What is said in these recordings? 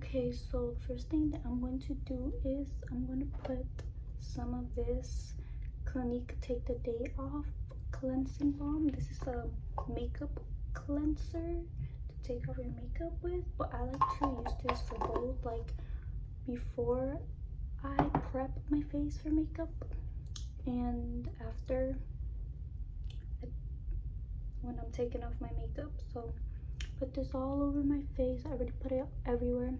Okay, so the first thing that I'm going to do is I'm going to put some of this Clinique Take the Day Off cleansing balm. This is a makeup cleanser to take off your makeup with, but I like to use this for both, like before I prep my face for makeup and after when I'm taking off my makeup. So put this all over my face. I already put it everywhere,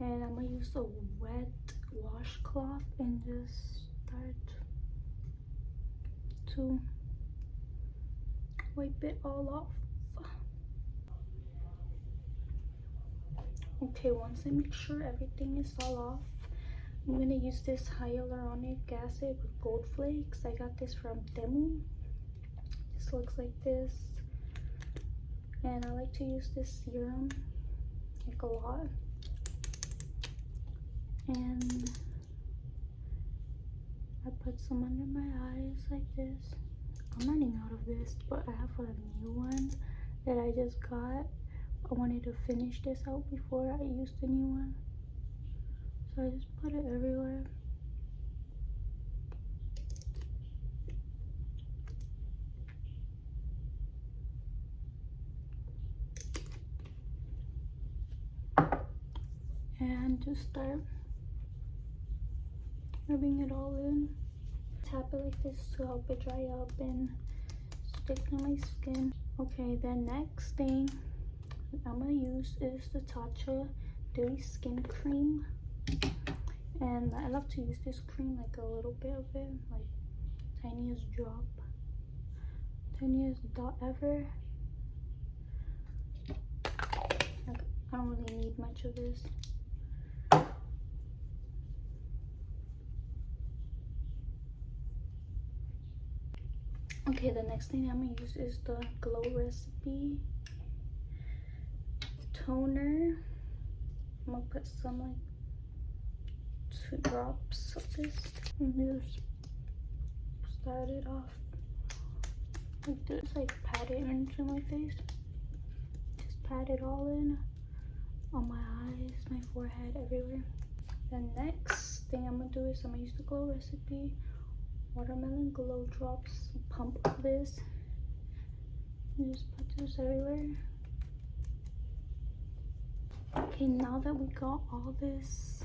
and I'm gonna use a wet washcloth and just start to wipe it all off. Okay, once I make sure everything is all off, I'm gonna use this hyaluronic acid with gold flakes. I got this from Temu. This looks like this, and I like to use this serum like a lot. And I put some under my eyes like this. I'm running out of this, but I have a new one that I just got. I wanted to finish this out before I used the new one, so I just put it everywhere. And just start rubbing it all in. Tap it like this to help it dry up and stick to my skin. Okay, the next thing I'm gonna use is the Tatcha Dewy Skin Cream. And I love to use this cream, like a little bit of it, like tiniest drop, tiniest dot ever. Like, I don't really need much of this. Okay, the next thing I'm gonna use is the Glow Recipe toner. I'm gonna put some, like 2 drops of this, and just start it off like this, like pat it into my face. Just pat it all in on my eyes, my forehead, everywhere. The next thing I'm gonna do is I'm gonna use the Glow Recipe Watermelon Glow Drops. Pump this and just put this everywhere. Okay, now that we got all this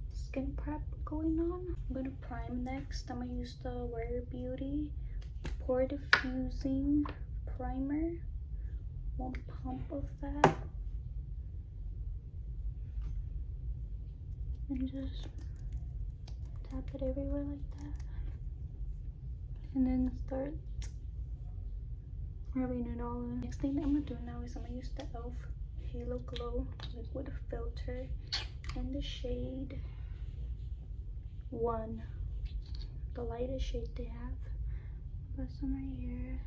skin prep going on, I'm gonna prime next. I'm gonna use the Rare Beauty Pore Diffusing Primer. 1 pump of that. And just tap it everywhere like that. And then start rubbing it all in. Next thing that I'm gonna do now is I'm gonna use the e.l.f. Halo Glow Liquid Filter in the shade 1, the lightest shade they have. Put some right here.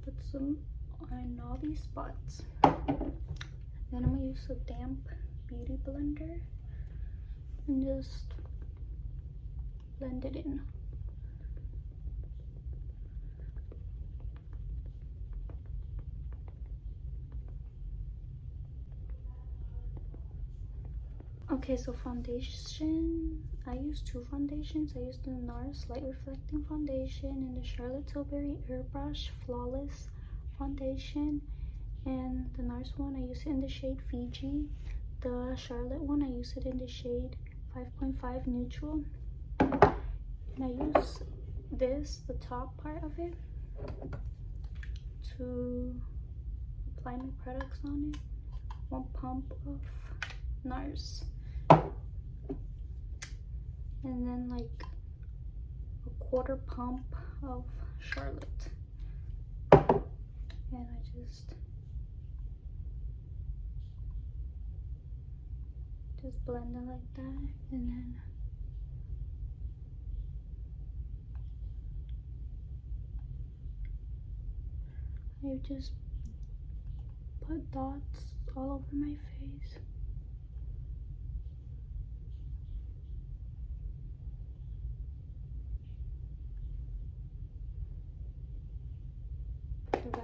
Put some on all these spots. Then I'm gonna use a damp beauty blender and just blend it in. Okay, so foundation. I use 2 foundations. I used the Nars Light Reflecting Foundation and the Charlotte Tilbury Airbrush Flawless Foundation. And the Nars one, I use it in the shade Fiji. The Charlotte one, I use it in the shade 5.5 Neutral. And I use this, the top part of it, to apply my products on it. 1 pump of Nars. And then like a 1/4 pump of Charlotte. And I just blend it like that, and then I just put dots all over my face.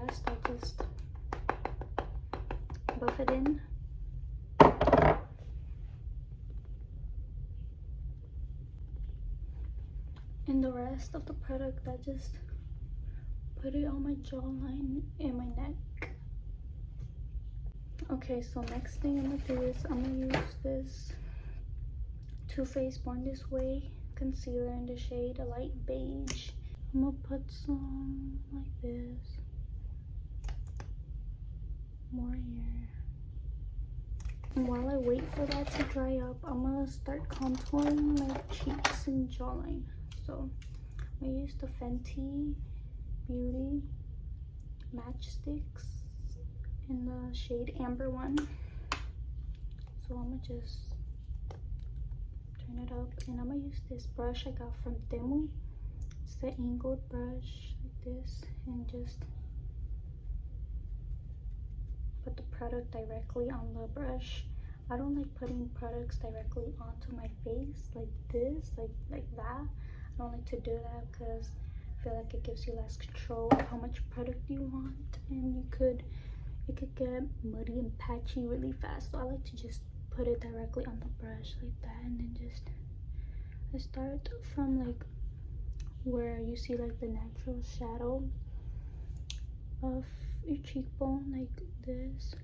rest I just buff it in. And the rest of the product I just put it on my jawline and my neck. Okay, so next thing I'm gonna do is I'm gonna use this Too Faced Born This Way concealer in the shade a light beige. I'm gonna put some like this, more here. And while I wait for that to dry up, I'm gonna start contouring my cheeks and jawline. So I'm gonna use the Fenty Beauty Matchsticks in the shade Amber one. So I'm gonna just turn it up, and I'm gonna use this brush I got from Temu. It's the angled brush like this, and just put the product directly on the brush. I don't like putting products directly onto my face like this, like that. I don't like to do that because I feel like it gives you less control of how much product you want, and it could get muddy and patchy really fast. So I like to just put it directly on the brush like that, and then just I start from like where you see like the natural shadow of your cheekbone like this,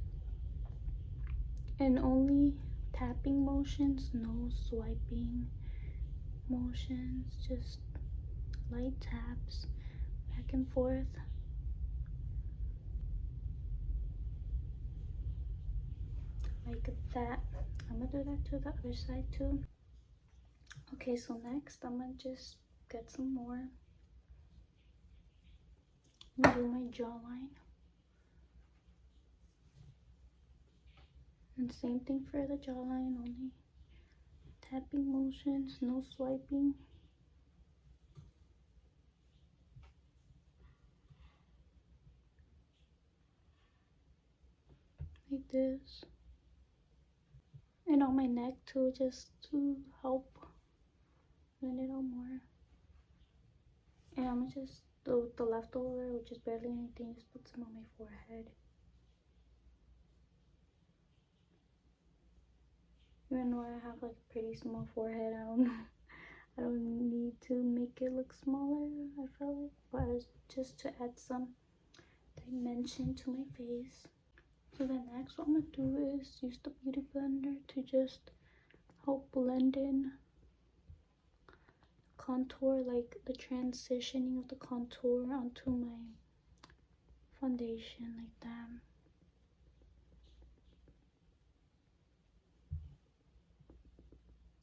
and only tapping motions, no swiping motions, just light taps back and forth like that. I'm gonna do that to the other side too. Okay, so next I'm gonna just get some more and do my jawline, and same thing for the jawline, only tapping motions, no swiping. Like this. And on my neck too, just to help blend it out more. And I'm gonna just do the leftover, which is barely anything, just put some on my forehead. Even though I have like a pretty small forehead, I don't need to make it look smaller, I feel like, but it's just to add some dimension to my face. So the next what I'm gonna do is use the beauty blender to just help blend in contour, like the transitioning of the contour onto my foundation like that.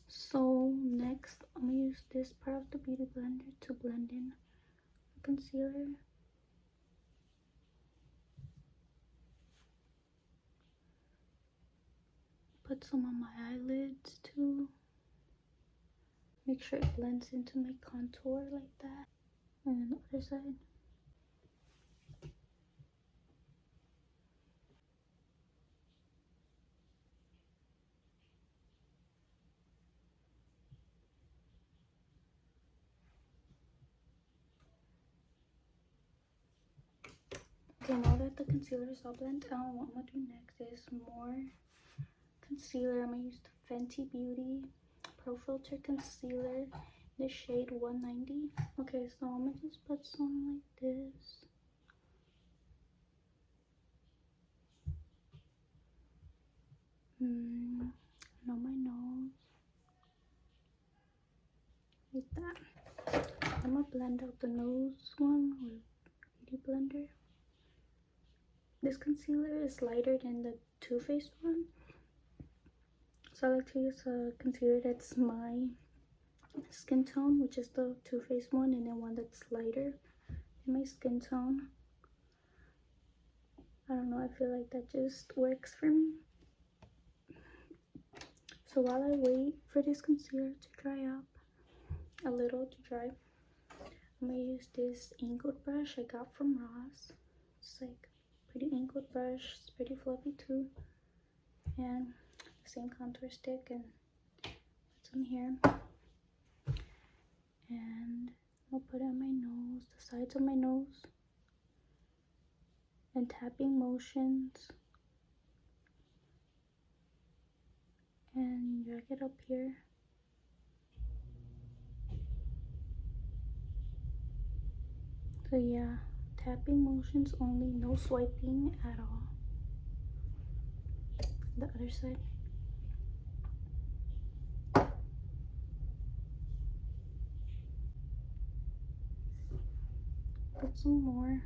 So next I'm gonna use this part of the beauty blender to blend in the concealer. Put some on my eyelids too. Make sure it blends into my contour like that. And then the other side. Okay, now that the concealer is all blended out, what I'm gonna do next is more concealer. I'm gonna use the Fenty Beauty Pro Filter Concealer in the shade 190. Okay, so I'm gonna just put some like this. And on my nose. Like that. I'm gonna blend out the nose one with Beauty Blender. This concealer is lighter than the Too Faced one, so I like to use a concealer that's my skin tone, which is the Too Faced one, and then one that's lighter in my skin tone. I don't know, I feel like that just works for me. So while I wait for this concealer to dry up, a little to dry, I'm gonna use this angled brush I got from Nars. It's like pretty angled brush, it's pretty fluffy too, and the same contour stick, and put some here, and I'll put it on my nose, the sides of my nose, and tapping motions and drag it up here. So yeah, tapping motions only, no swiping at all. The other side. Put some more.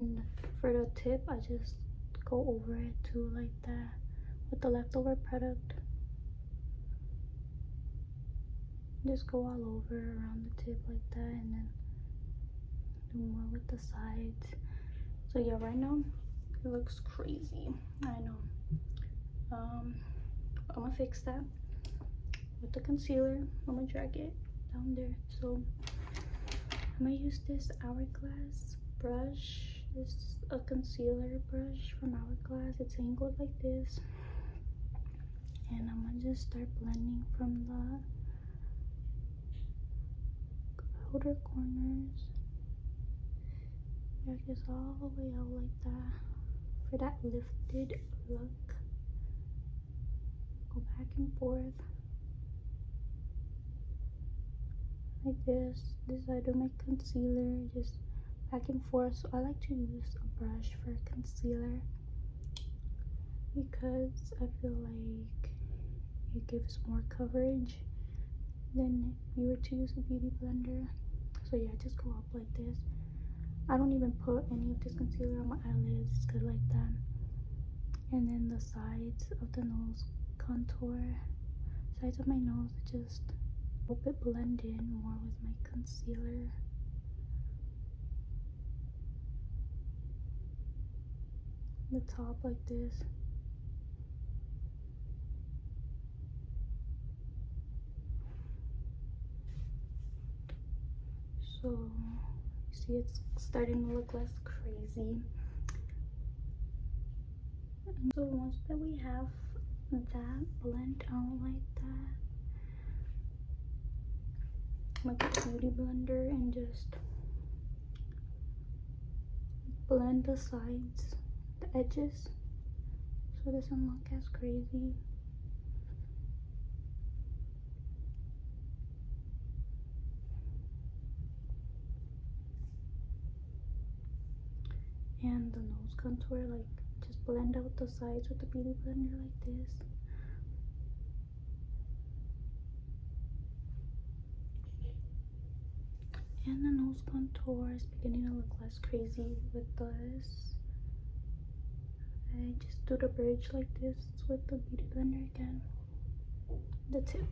And for the tip, I just go over it too, like that, with the leftover product. Just go all over around the tip like that, and then do more with the sides. So yeah, right now it looks crazy, I know. I'm gonna fix that with the concealer. I'm gonna drag it down there. So I'm gonna use this Hourglass brush. It's a concealer brush from Hourglass. It's angled like this, and I'm gonna just start blending from the outer corners. Drag this all the way out like that for that lifted look. Go back and forth like this. This side of my concealer, just back and forth. So I like to use a brush for concealer because I feel like it gives more coverage than if you were to use a beauty blender. So yeah, just go up like this. I don't even put any of this concealer on my eyelids. It's good like that. And then the sides of the nose contour, sides of my nose, just hope it blend in more with my concealer. The top like this. So you see it's starting to look less crazy. And so once that we have that blend out like that, I'm gonna get a beauty blender and just blend the sides, the edges, so it doesn't look as crazy. And the nose contour, like just blend out the sides with the beauty blender like this. And the nose contour is beginning to look less crazy with this. I just do the bridge like this with the beauty blender again. The tip,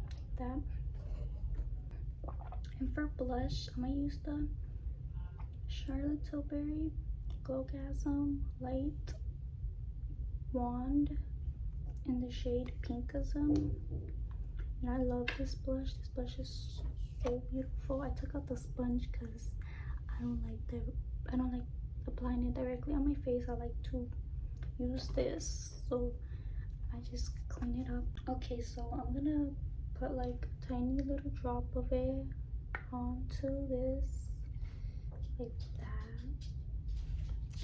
like that. And for blush, I'm gonna use the Charlotte Tilbury Pinkgasm Light Wand in the shade Pinkgasm. And I love this blush. This blush is so beautiful. I took out the sponge because I don't like applying it directly on my face. I like to use this, so I just clean it up. Okay, so I'm gonna put like a tiny little drop of it onto this like that,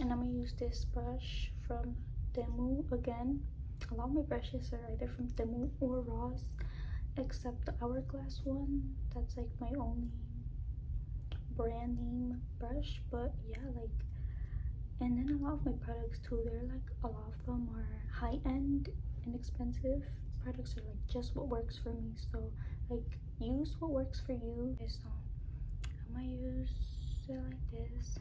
and I'm gonna use this brush from Demu again. A lot of my brushes are either from Demu or Ross, except the Hourglass one. That's like my only brand name brush. But yeah, like, and then a lot of my products too, they're like, a lot of them are high-end and expensive products, are like just what works for me. So like, use what works for you. Okay, so I'm gonna use it like this.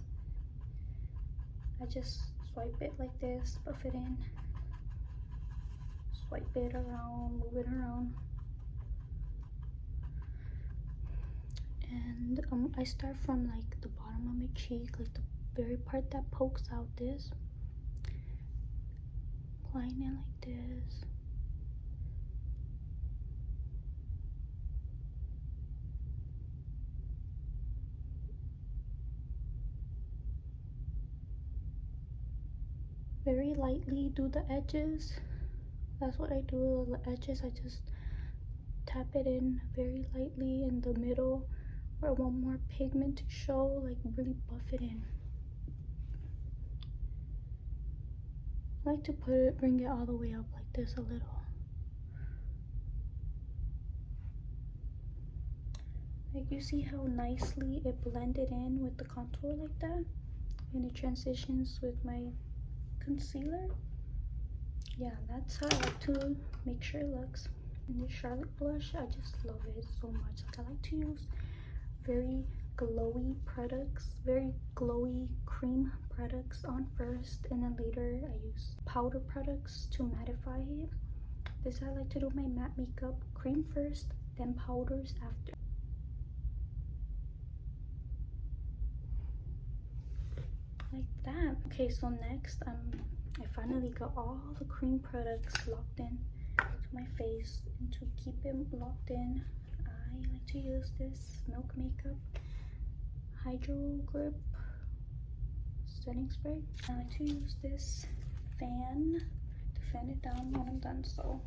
I just swipe it like this, buff it in, swipe it around, move it around. And I start from like the bottom of my cheek, like the very part that pokes out this, applying it like this. Very lightly do the edges. That's what I do on the edges. I just tap it in very lightly in the middle where I want more pigment to show, like really buff it in. I like to bring it all the way up like this a little. Like you see how nicely it blended in with the contour like that, and it transitions with my concealer. Yeah, that's how I like to make sure it looks. And the Charlotte blush, I just love it so much. Like I like to use very glowy products, very glowy cream products on first, and then later I use powder products to mattify it. This is how I like to do my matte makeup: cream first, then powders after. Like that. Okay, so next I finally got all the cream products locked in to my face, and to keep it locked in, I like to use this Milk Makeup Hydro Grip setting spray. I like to use this fan to fan it down when I'm done. So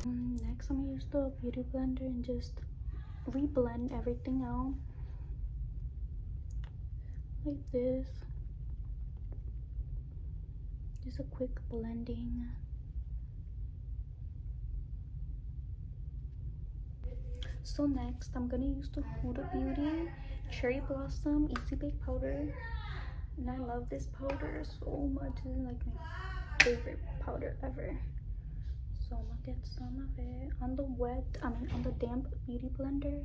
next I'm gonna use the beauty blender and just reblend everything out like this. Just a quick blending. So next I'm gonna use the Huda Beauty Cherry Blossom Easy Bake Powder, and I love this powder so much. This is like my favorite powder ever. So I'm gonna get some of it on the on the damp beauty blender.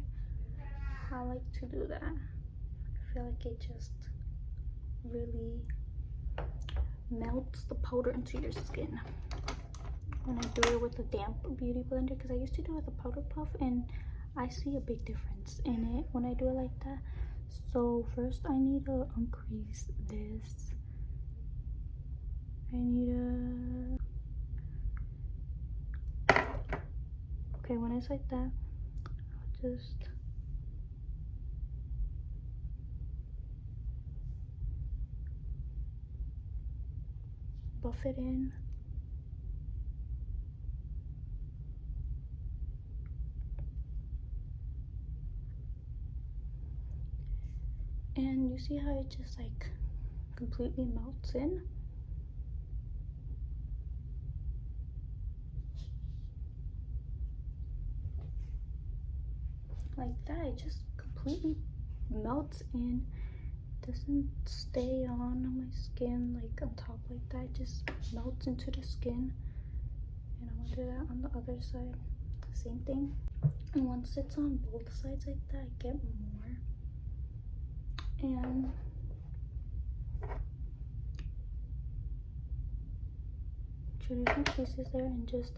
I like to do that. I feel like it just really melts the powder into your skin when I do it with a damp beauty blender, because I used to do it with a powder puff and I see a big difference in it when I do it like that. So first I need to uncrease this. Okay, when it's like that, I'll just buff it in. And you see how it just like completely melts in? Like that, it just completely melts in. Doesn't stay on my skin like on top like that. It just melts into the skin. And I'm gonna do that on the other side. Same thing. And once it's on both sides like that, I get more. And traditional pieces there, and just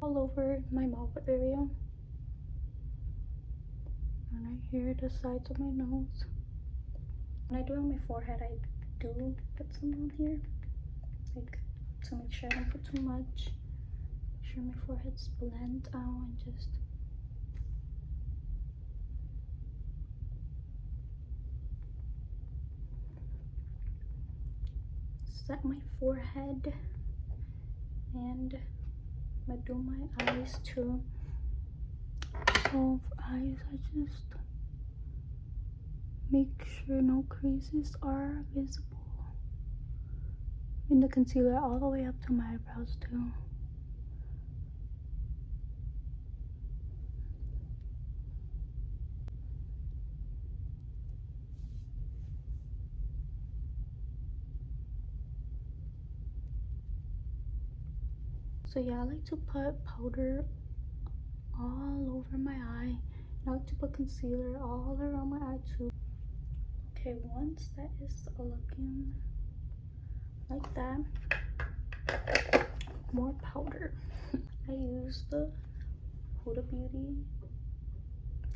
all over my mouth area, and right here the sides of my nose. When I do it on my forehead, I do put some on here, like to make sure I don't put too much. Make sure my forehead's blend out, and just set my forehead, and I'm gonna do my eyes too. So for eyes, I just make sure no creases are visible in the concealer all the way up to my eyebrows too. So yeah, I like to put powder all over my eye. And I like to put concealer all around my eye too. Okay, once that is looking like that, more powder. I use the Huda Beauty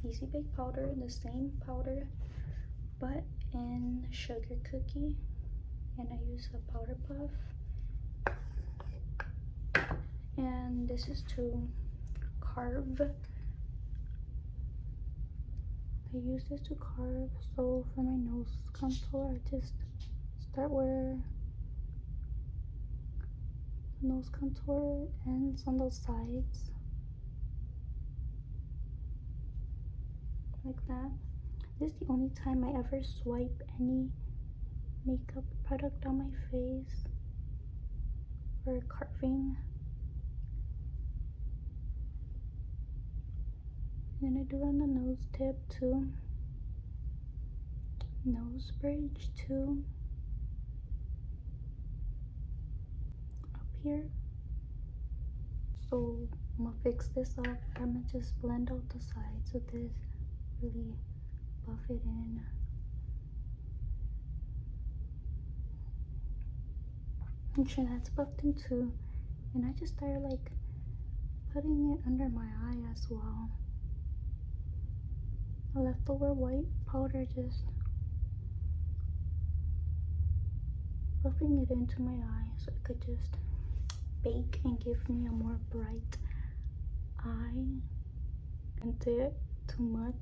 Easy Bake Powder, the same powder but in Sugar Cookie, and I use a powder puff. And this is to carve I use this to carve. So for my nose contour, I just start where the nose contour ends on those sides, like that. This is the only time I ever swipe any makeup product on my face for carving. And then I do it on the nose tip too, nose bridge too, up here. So I'm gonna fix this up. I'm gonna just blend out the sides of this, really buff it in. Make sure that's buffed in too. And I just started like putting it under my eye as well. The leftover white powder, just buffing it into my eye so it could just bake and give me a more bright eye. And do it too much.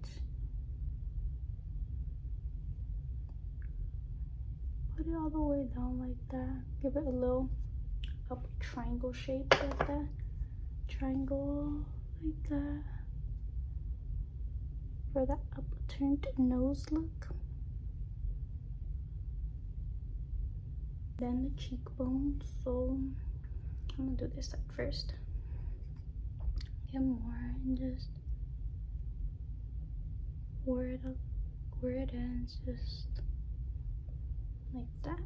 Put it all the way down like that. Give it a little up triangle shape like that. Triangle like that. For that upturned nose look. Then the cheekbone. So I'm gonna do this side first. Get more and just where it ends, just like that.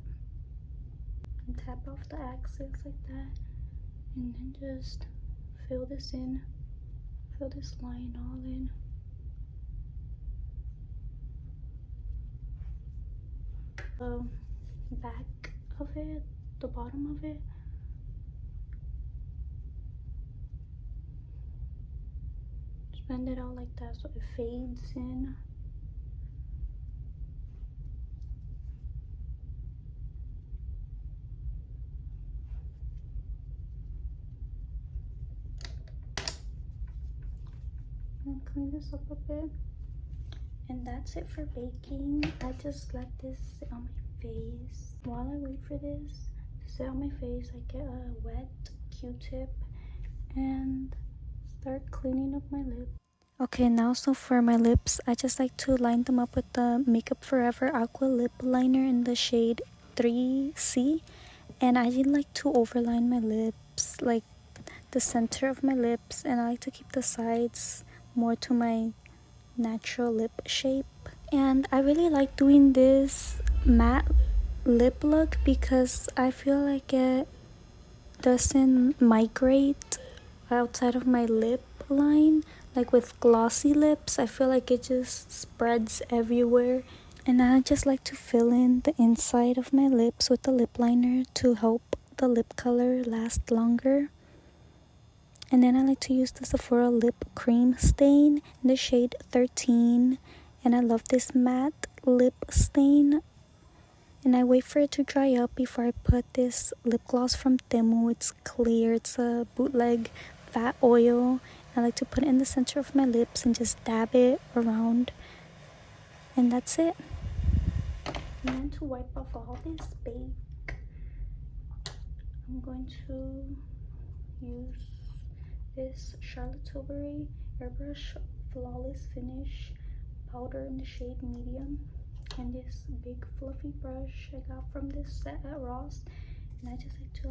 And tap off the accents like that. And then just fill this in. Fill this line all in. The back of it, the bottom of it. Just blend it out like that so it fades in. And clean this up a bit. And that's it for baking. I just let this sit on my face. While I wait for this to sit on my face, I get a wet Q-tip and start cleaning up my lips. Okay, now so for my lips, I just like to line them up with the Makeup Forever Aqua Lip Liner in the shade 3C. And I like to overline my lips, like the center of my lips, and I like to keep the sides more to my natural lip shape. And I really like doing this matte lip look because I feel like it doesn't migrate outside of my lip line. Like with glossy lips, I feel like it just spreads everywhere. And I just like to fill in the inside of my lips with the lip liner to help the lip color last longer. And then I like to use the Sephora Lip Cream Stain in the shade 13. And I love this matte lip stain. And I wait for it to dry up before I put this lip gloss from Temu. It's clear. It's a bootleg fat oil. I like to put it in the center of my lips and just dab it around. And that's it. And then to wipe off all this bake, I'm going to use this Charlotte Tilbury Airbrush Flawless Finish powder in the shade medium, and this big fluffy brush I got from this set at Ross. And I just like to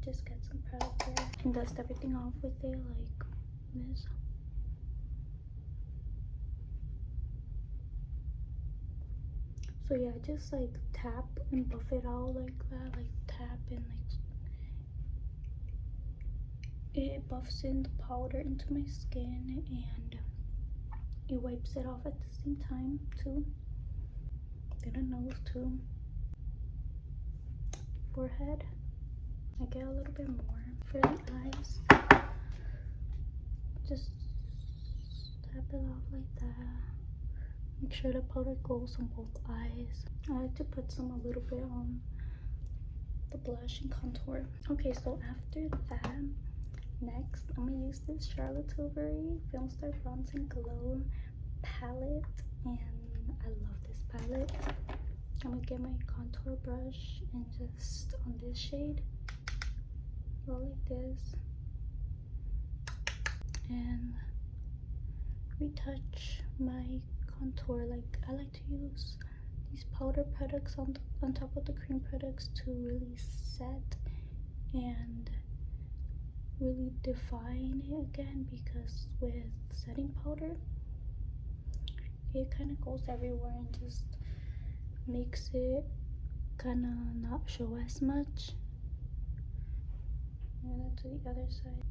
just get some product there and dust everything off with it like this. So yeah, just like tap and buff it out like that, like tap and like it buffs in the powder into my skin and it wipes it off at the same time too. Then a nose too. Forehead, I get a little bit more. For the eyes, just tap it off like that. Make sure the powder goes on both eyes. I like to put some a little bit on the blush and contour. Okay, so after that, Next, I'm gonna use this Charlotte Tilbury Filmstar Bronze and Glow palette, and I love this palette. I'm gonna get my contour brush and just on this shade go like this and retouch my contour. Like, I like to use these powder products on top of the cream products to really set and really define it again, because with setting powder it kind of goes everywhere and just makes it kind of not show as much. And then to the other side,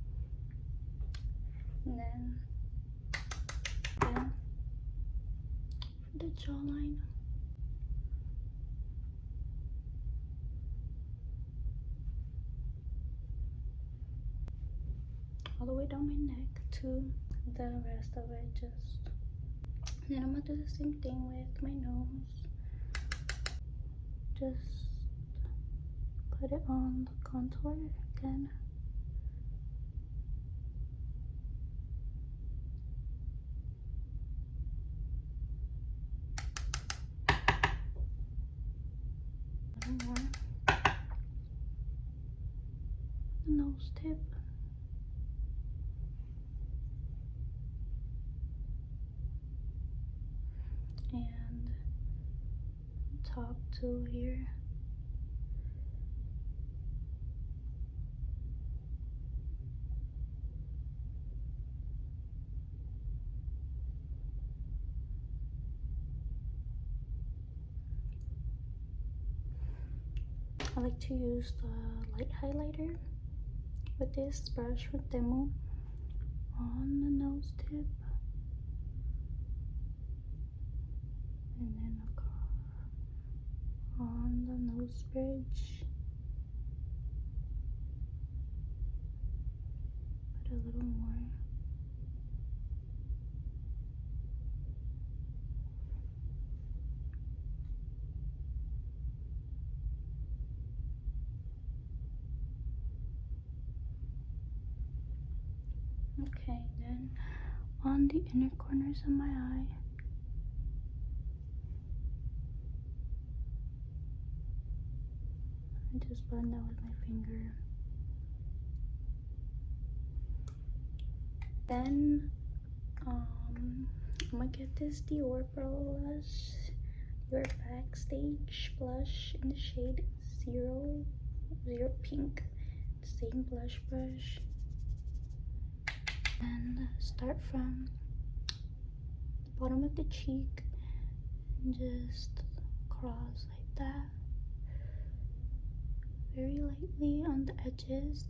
and then for the jawline, all the way down my neck to the rest of it. Just, and then I'm gonna do the same thing with my nose. Just put it on the contour again. A little more. The nose tip. And top too here. I like to use the light highlighter with this brush with Demo on the nose tip, and then on the nose bridge. Put a little more. Okay, then on the inner corners of my eye, I just blend that with my finger. Then I'm gonna get this Dior blush, Dior Backstage blush in the shade 00 Pink. Same blush brush. And start from the bottom of the cheek and just cross like that, very lightly on the edges,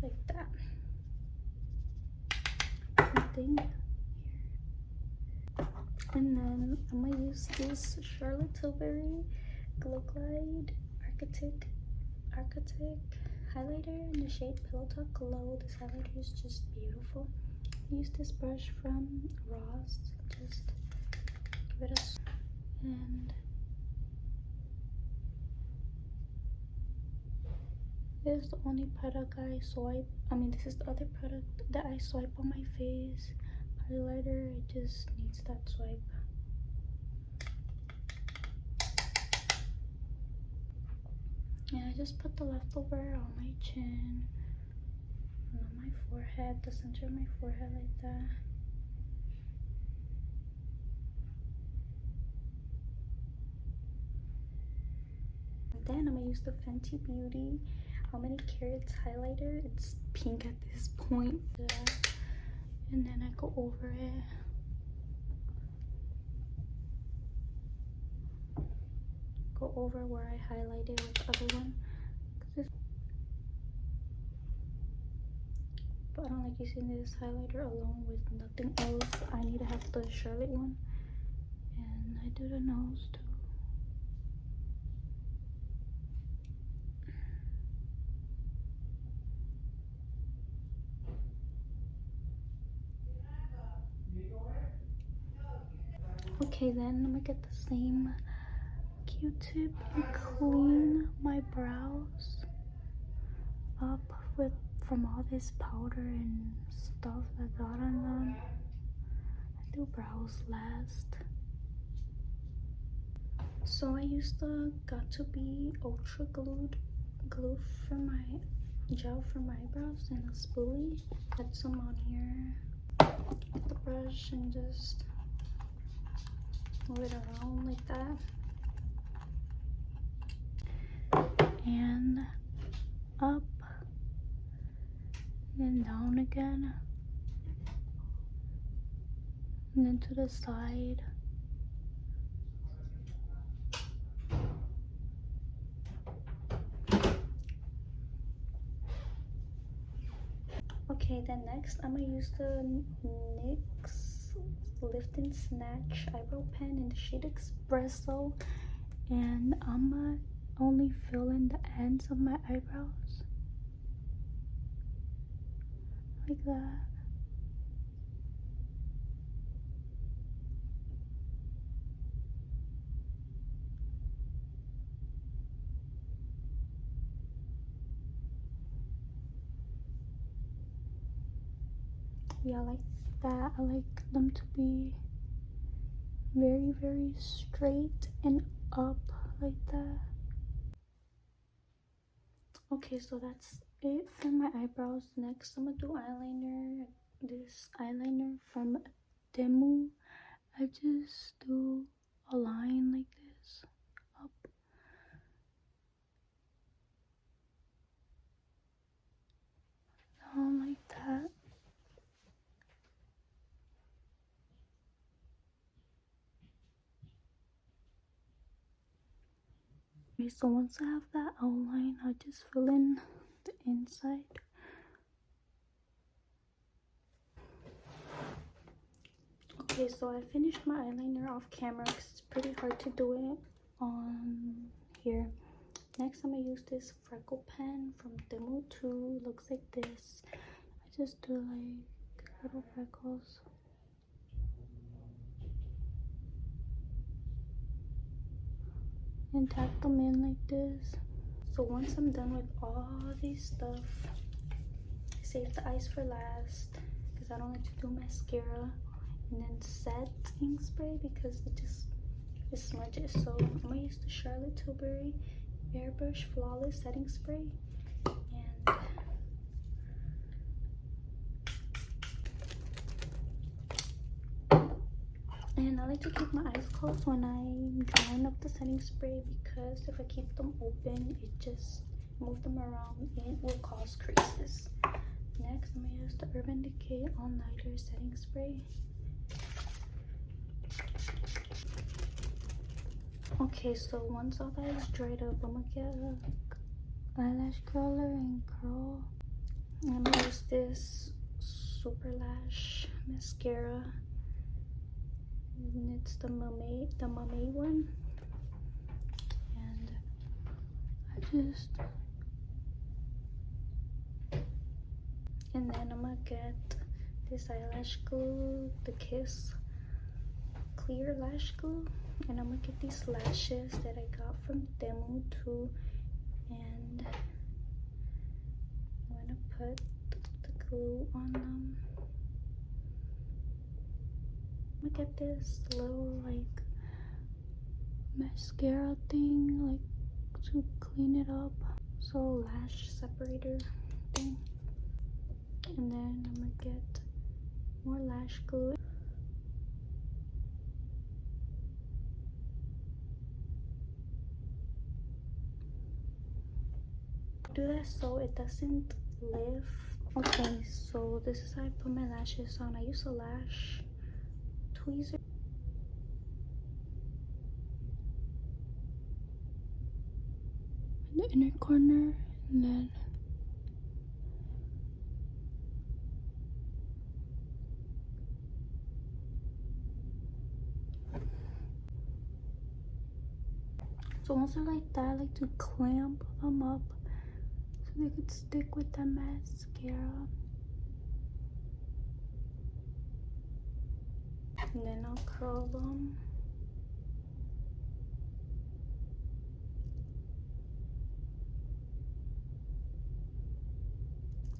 like that. Something here. And then I'm gonna use this Charlotte Tilbury Glow Glide Architect highlighter in the shade Pillow Talk Glow. This highlighter is just beautiful. Use this brush from Ross, just give it a, and this is the only product I swipe. This is the other product that I swipe on my face. Highlighter, it just needs that swipe. And I just put the leftover on my chin and on my forehead, the center of my forehead, like that. And then I'm gonna use the Fenty Beauty How Many Carats highlighter. It's pink at this point. And then I go over it. Go over where I highlighted with the other one. But I don't like using this highlighter alone with nothing else. I need to have the Charlotte one. And I do the nose too. Okay, then I'm gonna get the same Q-tip and clean my brows. up with from all this powder and stuff that got on them. I do brows last. So I used the Got To Be Ultra glue for my gel for my eyebrows and a spoolie. Put some on here. Get the brush and just move it around like that. And up and down again. And then to the side. Okay, then next I'm gonna use the NYX Lift and Snatch eyebrow pen in the shade Espresso, and I'm gonna only fill in the ends of my eyebrows like that. Yeah, like that. I like them to be very straight and up like that. Okay, so that's it for my eyebrows. Next I'm gonna do eyeliner. This eyeliner from Temu. I just do a line like this up, down like that. Okay, so once I have that outline, I'll just fill in the inside. Okay, so I finished my eyeliner off camera because it's pretty hard to do it on here. Next, I'm gonna use this freckle pen from Temu too. Looks like this. I just do like little freckles. And tap them in like this. So once I'm done with all this stuff, save the eyes for last because I don't like to do mascara, and then setting spray because it smudges. So I'm gonna use the Charlotte Tilbury Airbrush Flawless Setting Spray, and I like to keep my eyes closed when I'm drawing up the setting spray because if I keep them open, it just move them around and it will cause creases. Next, I'm gonna use the Urban Decay All Nighter Setting Spray. Okay, so once all that is dried up, I'm gonna get a eyelash curler and curl. And I'm gonna use this Super Lash mascara. And it's the Mermaid one. And I just... And then I'm gonna get this eyelash glue, the Kiss Clear Lash Glue. And I'm gonna get these lashes that I got from Temu too. And I'm gonna put the glue on them. I'm gonna get this little like mascara thing like to clean it up. So lash separator thing. And then I'm gonna get more lash glue. Do that so it doesn't lift. Okay, so this is how I put my lashes on. I use a lash tweezer. In the inner corner, and then so once they're like that, I like to clamp them up so they could stick with the mascara. And then I'll curl them.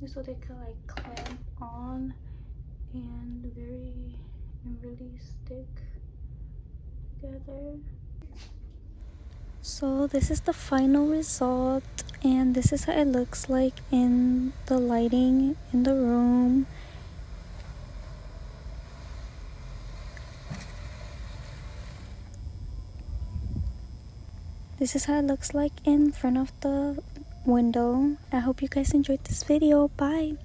so they can like clamp on and really stick together. So this is the final result, and this is how it looks like in the lighting in the room. This is how it looks like in front of the window. I hope you guys enjoyed this video. Bye.